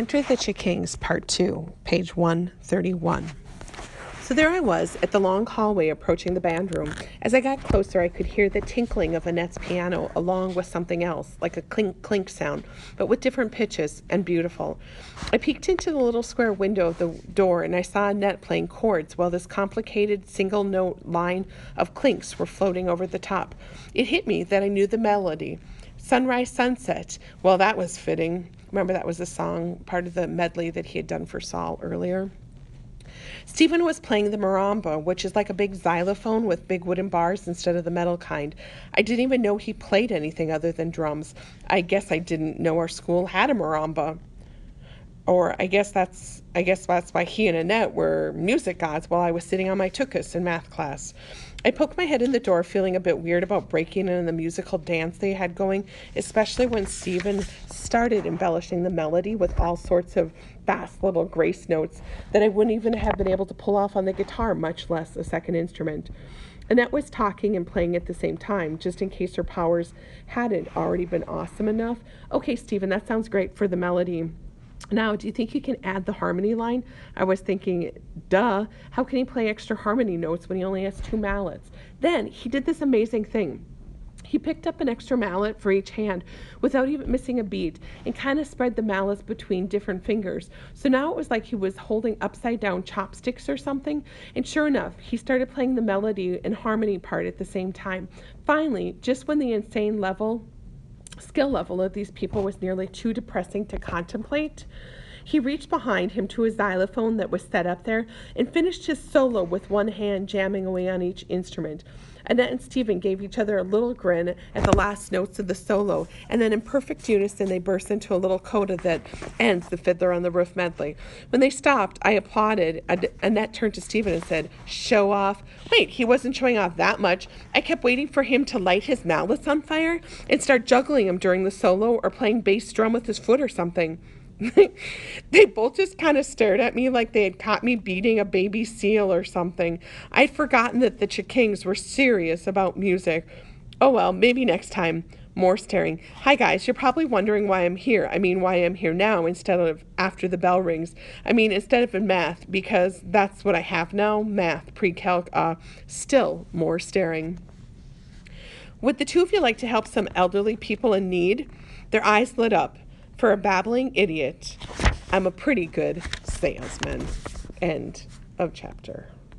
Enter the Chickings, Part 2, page 131. So there I was at the long hallway approaching the band room. As I got closer, I could hear the tinkling of Annette's piano along with something else, like a clink-clink sound, but with different pitches and beautiful. I peeked into the little square window of the door, and I saw Annette playing chords while this complicated single-note line of clinks were floating over the top. It hit me that I knew the melody. Sunrise, Sunset. Well, that was fitting. Remember, that was a song, part of the medley that he had done for Saul earlier. Stephen was playing the marimba, which is like a big xylophone with big wooden bars instead of the metal kind. I didn't even know he played anything other than drums. I guess I didn't know our school had a marimba. Or I guess that's why he and Annette were music gods while I was sitting on my tuchus in math class. I poked my head in the door, feeling a bit weird about breaking in the musical dance they had going, especially when Stephen started embellishing the melody with all sorts of fast little grace notes that I wouldn't even have been able to pull off on the guitar, much less a second instrument. Annette was talking and playing at the same time, just in case her powers hadn't already been awesome enough. Okay, Stephen, that sounds great for the melody. Now, do you think you can add the harmony line? I was thinking, duh, how can he play extra harmony notes when he only has 2 mallets? Then he did this amazing thing. He picked up an extra mallet for each hand without even missing a beat and kind of spread the mallets between different fingers. So now it was like he was holding upside down chopsticks or something. And sure enough, he started playing the melody and harmony part at the same time. Finally, just when the insane skill level of these people was nearly too depressing to contemplate, he reached behind him to a xylophone that was set up there and finished his solo with one hand jamming away on each instrument. Annette and Stephen gave each other a little grin at the last notes of the solo, and then in perfect unison they burst into a little coda that ends the Fiddler on the Roof medley. When they stopped, I applauded. Annette turned to Stephen and said, "Show off." Wait, he wasn't showing off that much. I kept waiting for him to light his mallets on fire and start juggling them during the solo or playing bass drum with his foot or something. They both just kind of stared at me like they had caught me beating a baby seal or something. I'd forgotten that the Chickings were serious about music. Oh well, maybe next time. More staring. Hi guys, you're probably wondering why I'm here. Why I'm here now instead of after the bell rings. Instead of in math, because that's what I have now, math, pre-calc, still more staring. Would the two of you like to help some elderly people in need? Their eyes lit up. For a babbling idiot, I'm a pretty good salesman. End of chapter.